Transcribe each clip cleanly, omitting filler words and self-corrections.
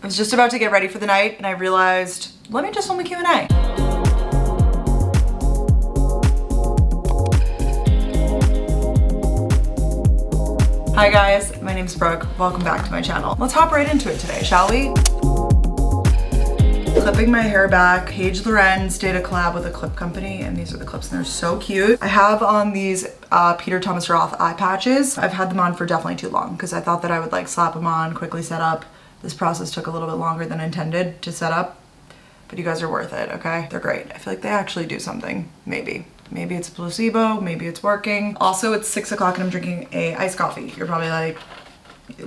I was just about to get ready for the night and I realized, let me just film a Q&A. Hi guys, my name's Brooke. Welcome back to my channel. Let's hop right into it today, shall we? Clipping my hair back. Paige Lorenz did a collab with a clip company and these are the clips and they're so cute. I have on these Peter Thomas Roth eye patches. I've had them on for definitely too long because I thought that I would like slap them on, quickly set up. This process took a little bit longer than intended to set up, but you guys are worth it, okay? They're great. I feel like they actually do something, maybe. Maybe it's a placebo, maybe it's working. Also, it's 6 o'clock and I'm drinking a iced coffee. You're probably like,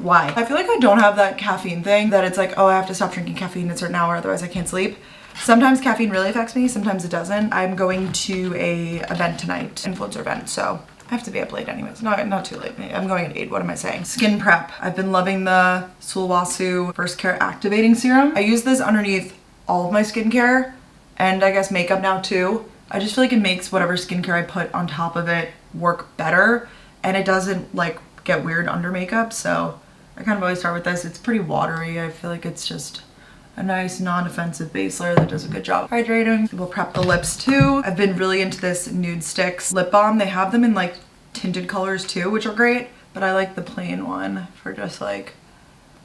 why? I feel like I don't have that caffeine thing that it's like, oh, I have to stop drinking caffeine at a certain hour, otherwise I can't sleep. Sometimes caffeine really affects me, sometimes it doesn't. I'm going to a event tonight, influencer event, so I have to be up late anyways. Not too late. I'm going at 8, what am I saying? Skin prep. I've been loving the Sulwhasoo First Care Activating Serum. I use this underneath all of my skincare and I guess makeup now too. I just feel like it makes whatever skincare I put on top of it work better and it doesn't like get weird under makeup, so I kind of always start with this. It's pretty watery. I feel like it's just a nice non-offensive base layer that does a good job hydrating. We'll prep the lips too. I've been really into this Nude Sticks lip balm. They have them in like tinted colors too, which are great, but I like the plain one for just like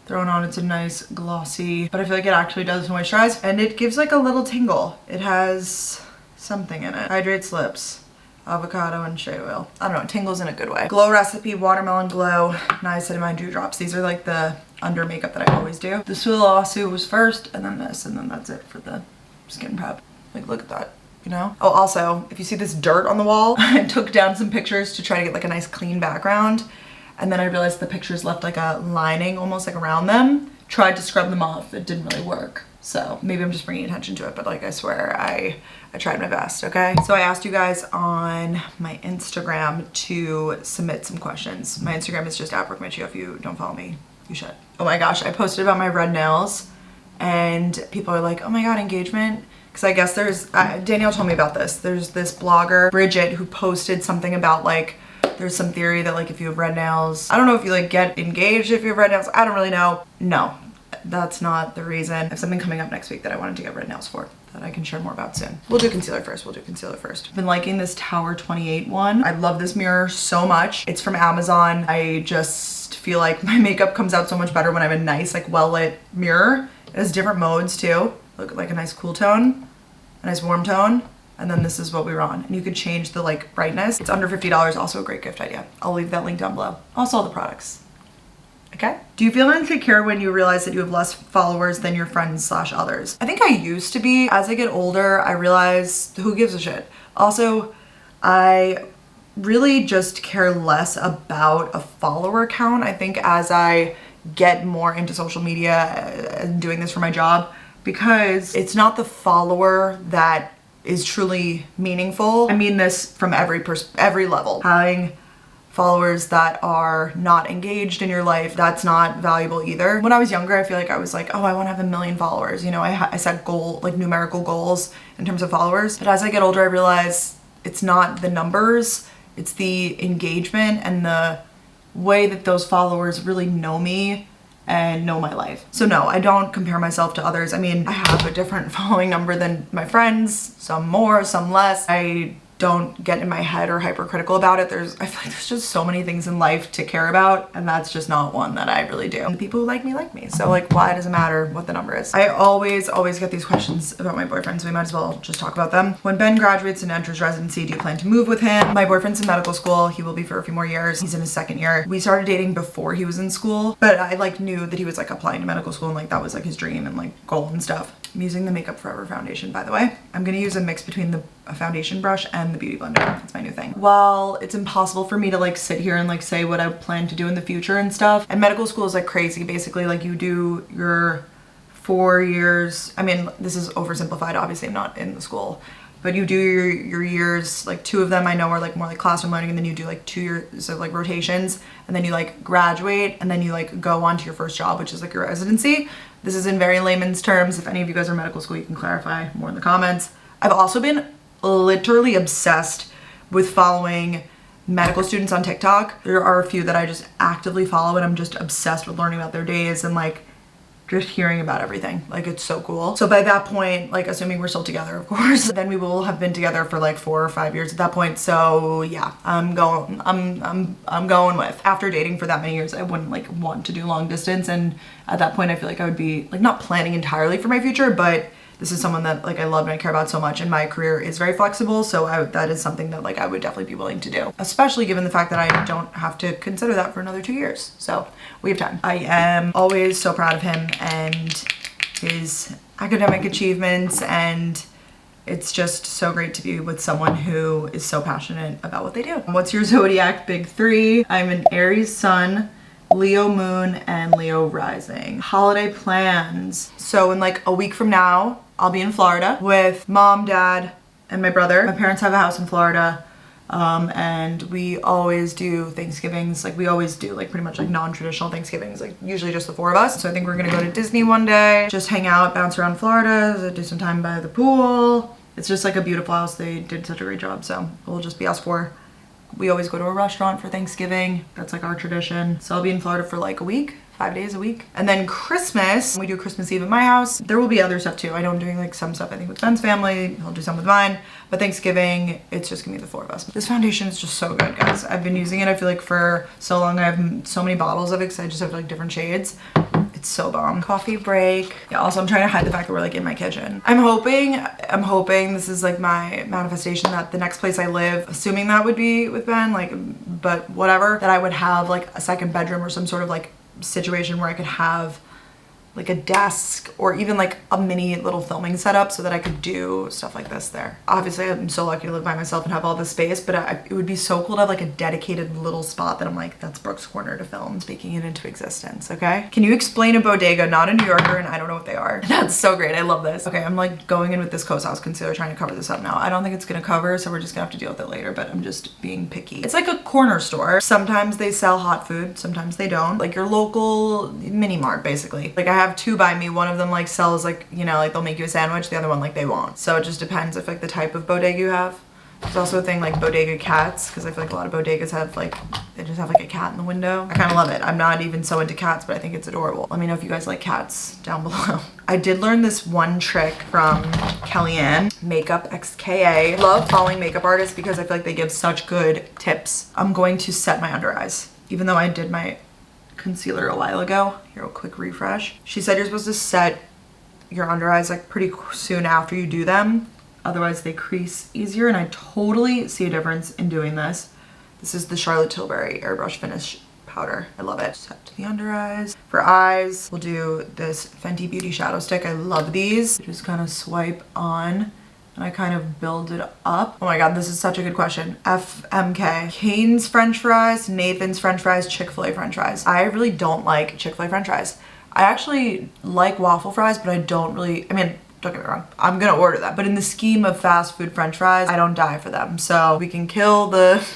throwing on. It's a nice glossy, but I feel like it actually does moisturize and it gives like a little tingle. It has something in it. Hydrates lips. Avocado and shea oil. I don't know, it tingles in a good way. Glow Recipe Watermelon Glow Niacinamide Dewdrops. These are like the under makeup that I always do. The Sulwhasoo was first and then this and then that's it for the skin prep. Like look at that, you know? Oh, also, if you see this dirt on the wall, I took down some pictures to try to get like a nice clean background and then I realized the pictures left like a lining almost like around them. Tried to scrub them off, it didn't really work. So maybe I'm just bringing attention to it, but like I swear I tried my best, okay? So I asked you guys on my Instagram to submit some questions. My Instagram is just @brookemicciobusiness. If you don't follow me, you should. Oh my gosh, I posted about my red nails and people are like, oh my God, engagement. Because I guess there's, Danielle told me about this. There's this blogger, Bridget, who posted something about like, there's some theory that like if you have red nails, I don't know if you like get engaged if you have red nails. I don't really know. No. That's not the reason. I have something coming up next week that I wanted to get red nails for that I can share more about soon. We'll do concealer first. I've been liking this Tower 28 one. I love this mirror so much. It's from Amazon. I just feel like my makeup comes out so much better when I have a nice like well-lit mirror. It has different modes too. Look, like a nice cool tone, a nice warm tone, and then this is what we were on. And you could change the like brightness. It's under $50, also a great gift idea. I'll leave that link down below. Also all the products. Okay. Do you feel insecure when you realize that you have less followers than your friends / others? I think I used to be. As I get older, I realize who gives a shit. Also, I really just care less about a follower count. I think as I get more into social media and doing this for my job, because it's not the follower that is truly meaningful. I mean this from every level. Having followers that are not engaged in your life, that's not valuable either. When I was younger, I feel like I was like, oh, I want to have 1 million followers. You know, I set like numerical goals in terms of followers. But as I get older, I realize it's not the numbers, it's the engagement and the way that those followers really know me and know my life. So no, I don't compare myself to others. I mean, I have a different following number than my friends, some more, some less. I don't get in my head or hypercritical about it. I feel like there's just so many things in life to care about and that's just not one that I really do. And the people who like me. So like, why does it matter what the number is? I always get these questions about my boyfriend, so we might as well just talk about them. When Ben graduates and enters residency, do you plan to move with him? My boyfriend's in medical school. He will be for a few more years. He's in his 2nd year. We started dating before he was in school, but I like knew that he was like applying to medical school and like that was like his dream and like goal and stuff. I'm using the Makeup Forever foundation, by the way. I'm gonna use a mix between the foundation brush and the beauty blender. That's my new thing. While it's impossible for me to like sit here and like say what I plan to do in the future and stuff, and medical school is like crazy. Basically, like you do your 4 years. I mean, this is oversimplified. Obviously, I'm not in the school, but you do your years, like 2 of them I know are like more like classroom learning, and then you do like 2 years of like rotations, and then you like graduate, and then you like go on to your first job, which is like your residency. This is in very layman's terms. If any of you guys are in medical school, you can clarify more in the comments. I've also been literally obsessed with following medical students on TikTok. There are a few that I just actively follow and I'm just obsessed with learning about their days and like just hearing about everything. Like, it's so cool. So by that point, like, assuming we're still together, of course, then we will have been together for like 4 or 5 years at that point. So yeah, I'm going with. After dating for that many years, I wouldn't like want to do long distance. And at that point, I feel like I would be like not planning entirely for my future, but this is someone that like I love and I care about so much, and my career is very flexible. So that is something that like I would definitely be willing to do, especially given the fact that I don't have to consider that for another 2 years. So we have time. I am always so proud of him and his academic achievements, and it's just so great to be with someone who is so passionate about what they do. What's your zodiac big 3? I'm an Aries sun, Leo moon, and Leo rising. Holiday plans. So in like a week from now, I'll be in Florida with mom, dad, and my brother. My parents have a house in Florida, and we always do Thanksgivings. Like we always do like pretty much like non-traditional Thanksgivings, like usually just the 4 of us. So I think we're gonna go to Disney one day, just hang out, bounce around Florida, do some time by the pool. It's just like a beautiful house. They did such a great job. So we'll just be us 4. We always go to a restaurant for Thanksgiving. That's like our tradition. So I'll be in Florida for like a week, 5 days a week. And then Christmas, we do Christmas Eve at my house. There will be other stuff too. I know I'm doing like some stuff I think with Ben's family. He'll do some with mine. But Thanksgiving, it's just gonna be the 4 of us. This foundation is just so good, guys. I've been using it, I feel like for so long. I have so many bottles of it because I just have like different shades. It's so bomb. Coffee break. Yeah, also I'm trying to hide the fact that we're like in my kitchen. I'm hoping this is like my manifestation that the next place I live, assuming that would be with Ben, like, but whatever, that I would have like a second bedroom or some sort of like situation where I could have like a desk or even like a mini little filming setup so that I could do stuff like this there. Obviously I'm so lucky to live by myself and have all this space, but it would be so cool to have like a dedicated little spot that I'm like, that's Brooke's corner to film, speaking it into existence, okay? Can you explain a bodega? Not a New Yorker and I don't know what they are. That's so great, I love this. Okay, I'm like going in with this Kosas concealer trying to cover this up now. I don't think it's gonna cover, so we're just gonna have to deal with it later, but I'm just being picky. It's like a corner store. Sometimes they sell hot food, sometimes they don't. Like your local mini mart, basically. Like I have 2 by me. One of them like sells like, you know, like they'll make you a sandwich. The other one like they won't. So it just depends if like the type of bodega you have. There's also a thing like bodega cats, because I feel like a lot of bodegas have like, they just have like a cat in the window. I kind of love it. I'm not even so into cats, but I think it's adorable. Let me know if you guys like cats down below. I did learn this one trick from Kellyanne, Makeup XKA. Love following makeup artists because I feel like they give such good tips. I'm going to set my under eyes, even though I did my concealer a while ago. Here, a quick refresh. She said you're supposed to set your under eyes like pretty soon after you do them, otherwise they crease easier, and I totally see a difference in doing this. This is the Charlotte Tilbury Airbrush Finish powder. I love it. Set to the under eyes. For eyes, we'll do this Fenty Beauty shadow stick. I love these. Just kind of swipe on and I kind of build it up. Oh my god, this is such a good question. FMK. Cane's French fries, Nathan's French fries, Chick-fil-A French fries. I really don't like Chick-fil-A French fries. I actually like waffle fries, but I don't really, I mean, don't get me wrong, I'm gonna order them. But in the scheme of fast food French fries, I don't die for them. So we can kill the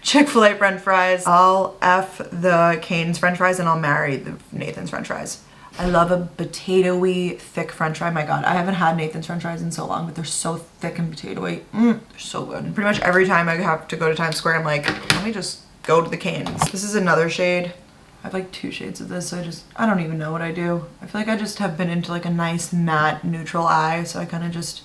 Chick-fil-A French fries. I'll F the Cane's French fries and I'll marry the Nathan's French fries. I love a potato-y, thick French fry. My god, I haven't had Nathan's French fries in so long, but they're so thick and potato-y. They're so good. Pretty much every time I have to go to Times Square, I'm like, let me just go to the Cane's. This is another shade. I have like 2 shades of this, so I don't even know what I do. I feel like I just have been into like a nice matte neutral eye, so I kind of just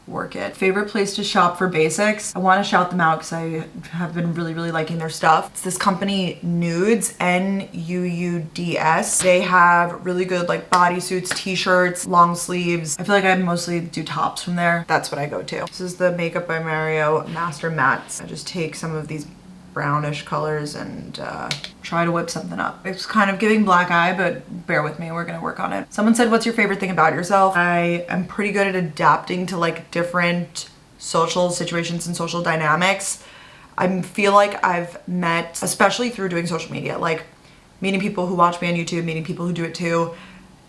work it. Favorite place to shop for basics? I want to shout them out because I have been really liking their stuff. It's this company Nuuds, N-U-U-D-S. They have really good like bodysuits, t-shirts, long sleeves. I feel like I mostly do tops from there. That's what I go to. This is the Makeup by Mario Master Mattes. I just take some of these brownish colors and try to whip something up. It's kind of giving black eye, but bear with me, we're gonna work on it. Someone said, what's your favorite thing about yourself? I am pretty good at adapting to like different social situations and social dynamics. I feel like I've met, especially through doing social media, like meeting people who watch me on YouTube, meeting people who do it too,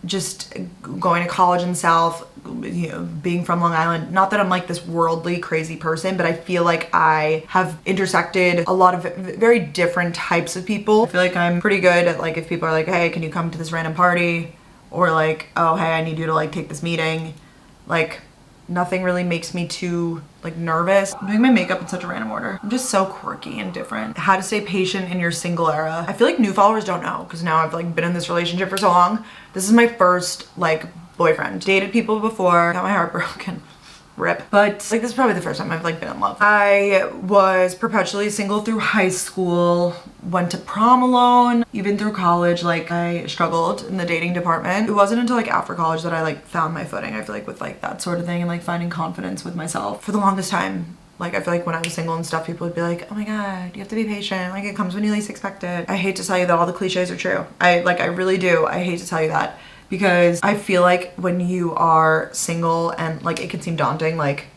just going to college in the South, you know, being from Long Island. Not that I'm like this worldly crazy person, but I feel like I have intersected a lot of very different types of people. I feel like I'm pretty good at like, if people are like, hey, can you come to this random party? Or like, oh, hey, I need you to like take this meeting. Like, Nothing really makes me too like nervous. I'm doing my makeup in such a random order. I'm just so quirky and different. How to stay patient in your single era. I feel like new followers don't know because now I've like been in this relationship for so long. This is my first like boyfriend. Dated people before, got my heart broken. Rip. But like this is probably the first time I've like been in love. I was perpetually single through high school, went to prom alone, even through college. Like I struggled in the dating department. It wasn't until like after college that I like found my footing. I feel like with like that sort of thing and like finding confidence with myself. For the longest time, like I feel like when I was single and stuff, people would be like, oh my God, you have to be patient. Like it comes when you least expect it. I hate to tell you that all the cliches are true. I really do. I hate to tell you that. Because I feel like when you are single and like it can seem daunting, like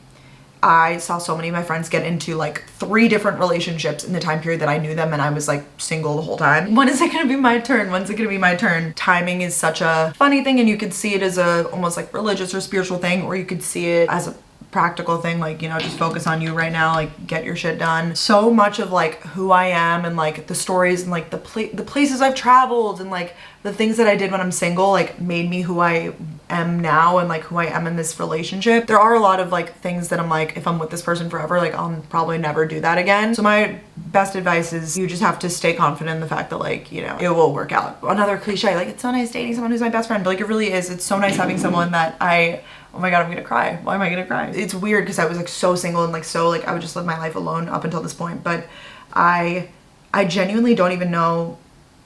I saw so many of my friends get into like 3 different relationships in the time period that I knew them and I was like single the whole time. When is it gonna be my turn? When's it gonna be my turn? Timing is such a funny thing and you could see it as a almost like religious or spiritual thing, or you could see it as a practical thing, like, you know, just focus on you right now, like get your shit done. So much of like who I am and like the stories and like the places I've traveled and like the things that I did when I'm single like made me who I am now and like who I am in this relationship. There are a lot of like things that I'm like, if I'm with this person forever, like I'll probably never do that again. So my best advice is you just have to stay confident in the fact that like, you know, it will work out. Another cliche, like it's so nice dating someone who's my best friend, but like it really is. It's so nice having someone that oh my God, I'm gonna cry. Why am I gonna cry? It's weird because I was like so single and like so like I would just live my life alone up until this point. But I genuinely don't even know,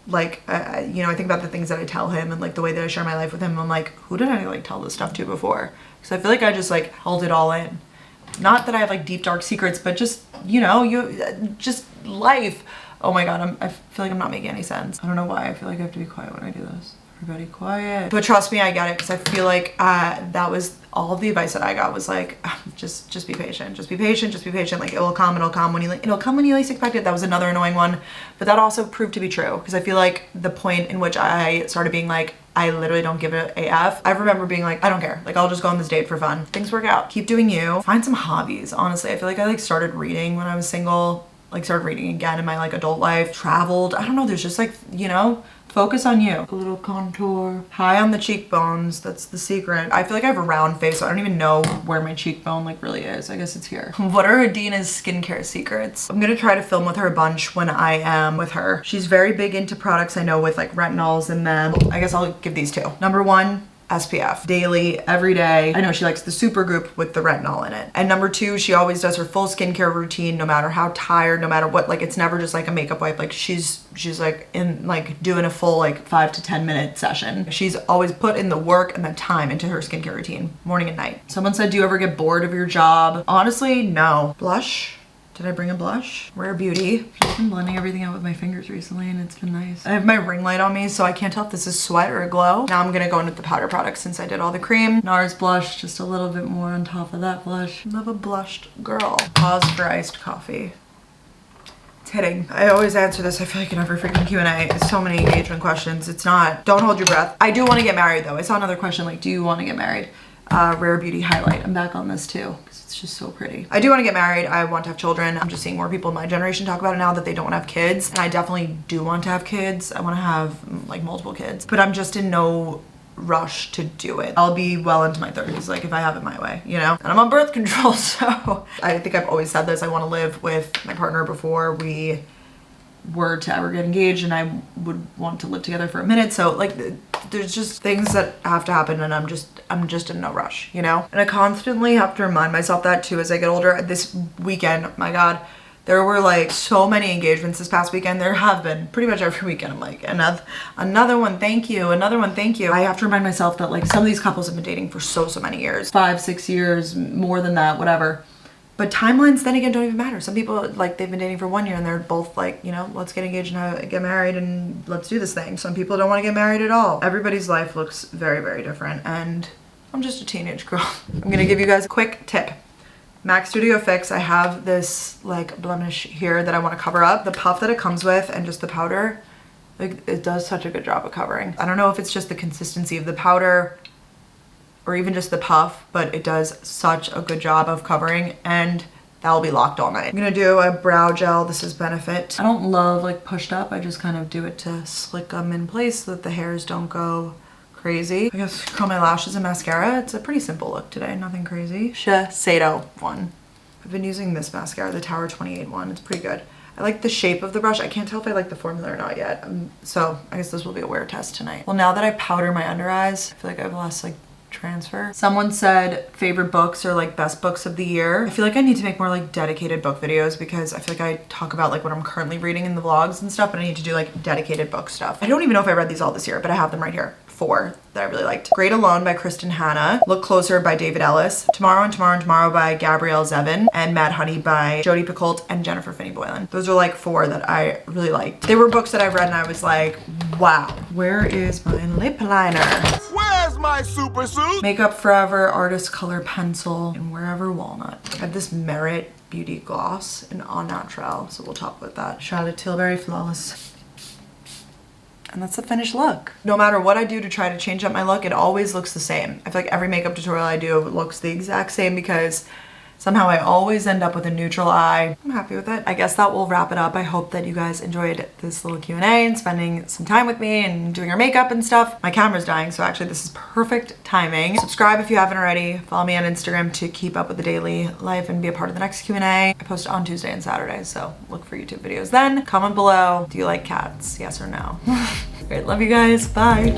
like, you know, I think about the things that I tell him and like the way that I share my life with him. I'm like, who did I like tell this stuff to before? Because I feel like I just like held it all in. Not that I have like deep dark secrets, but just, you know, just life. Oh my God, I feel like I'm not making any sense. I don't know why I feel like I have to be quiet when I do this. Everybody quiet. But trust me, I get it because I feel like that was all of the advice that I got was like, just be patient, just be patient, just be patient. Like it'll come when you least expect it. That was another annoying one, but that also proved to be true because I feel like the point in which I started being like, I literally don't give it AF. I remember being like, I don't care. Like I'll just go on this date for fun. Things work out. Keep doing you. Find some hobbies. Honestly, I feel like I like started reading when I was single. Like started reading again in my like adult life. Traveled. I don't know. There's just like, you know. Focus on you. A little contour. High on the cheekbones. That's the secret. I feel like I have a round face, so I don't even know where my cheekbone like really is. I guess it's here. What are Adina's skincare secrets? I'm gonna try to film with her a bunch when I am with her. She's very big into products I know with like retinols in them. I guess I'll give these 2. Number 1, SPF. Daily, every day. I know she likes the super group with the retinol in it. And number 2, she always does her full skincare routine no matter how tired, no matter what. Like it's never just like a makeup wipe. Like she's like in like doing a full like 5 to 10 minute session. She's always put in the work and the time into her skincare routine, morning and night. Someone said, do you ever get bored of your job? Honestly, no. Blush? Did I bring a blush? Rare Beauty. I've been blending everything out with my fingers recently and it's been nice. I have my ring light on me so I can't tell if this is sweat or a glow. Now I'm gonna go in with the powder product since I did all the cream. NARS blush, just a little bit more on top of that blush. Love a blushed girl. Pause for iced coffee. It's hitting. I always answer this, I feel like in every freaking Q&A. It's so many engagement questions. It's not, don't hold your breath. I do wanna get married though. I saw another question like, do you wanna get married? Rare Beauty highlight. I'm back on this too because it's just so pretty. I do want to get married. I want to have children. I'm just seeing more people in my generation talk about it now that they don't want to have kids, and I definitely do want to have kids. I want to have like multiple kids, but I'm just in no rush to do it. I'll be well into my 30s like if I have it my way, you know? And I'm on birth control, so I think I've always said this. I want to live with my partner before we were to ever get engaged, and I would want to live together for a minute. So like there's just things that have to happen, and I'm just in no rush, you know? And I constantly have to remind myself that too as I get older. This weekend, my God, there were like so many engagements this past weekend. There have been pretty much every weekend. I'm like, another one, thank you. Another one, thank you. I have to remind myself that like some of these couples have been dating for so many years, 5, 6 years, more than that, whatever. But timelines then again don't even matter. Some people like they've been dating for 1 year and they're both like, you know, let's get engaged and get married and let's do this thing. Some people don't want to get married at all. Everybody's life looks very different, and I'm just a teenage girl. I'm gonna give you guys a quick tip. MAC Studio Fix, I have this like blemish here that I want to cover up. The puff that it comes with and just the powder, like it does such a good job of covering. I don't know if it's just the consistency of the powder or even just the puff, but it does such a good job of covering, and that will be locked all night. I'm gonna do a brow gel. This is Benefit. I don't love like pushed up. I just kind of do it to slick them in place so that the hairs don't go crazy. I guess curl my lashes and mascara. It's a pretty simple look today, nothing crazy. Shiseido one. I've been using this mascara, the Tower 28 one. It's pretty good. I like the shape of the brush. I can't tell if I like the formula or not yet. So I guess this will be a wear test tonight. Well, now that I powder my under eyes, I feel like I have less like transfer. Someone said favorite books or like best books of the year. I feel like I need to make more like dedicated book videos because I feel like I talk about like what I'm currently reading in the vlogs and stuff, but I need to do like dedicated book stuff. I don't even know if I read these all this year, but I have them right here. 4 that I really liked. Great Alone by Kristen Hanna, Look Closer by David Ellis, Tomorrow and Tomorrow and Tomorrow by Gabrielle Zevin, and Mad Honey by Jodi Picoult and Jennifer Finney Boylan. Those are like 4 that I really liked. They were books that I read and I was like, wow. Where is my lip liner? Where's my super suit? Makeup Forever Artist Color Pencil and Wherever Walnut. I have this Merit Beauty Gloss in Au Naturel, so we'll talk about that. Charlotte Tilbury Flawless. And that's the finished look. No matter what I do to try to change up my look, it always looks the same. I feel like every makeup tutorial I do looks the exact same because somehow I always end up with a neutral eye. I'm happy with it. I guess that will wrap it up. I hope that you guys enjoyed this little Q&A and spending some time with me and doing our makeup and stuff. My camera's dying, so actually this is perfect timing. Subscribe if you haven't already. Follow me on Instagram to keep up with the daily life and be a part of the next Q&A. I post on Tuesday and Saturday, so look for YouTube videos then. Comment below, do you like cats? Yes or no? Great, love you guys, bye.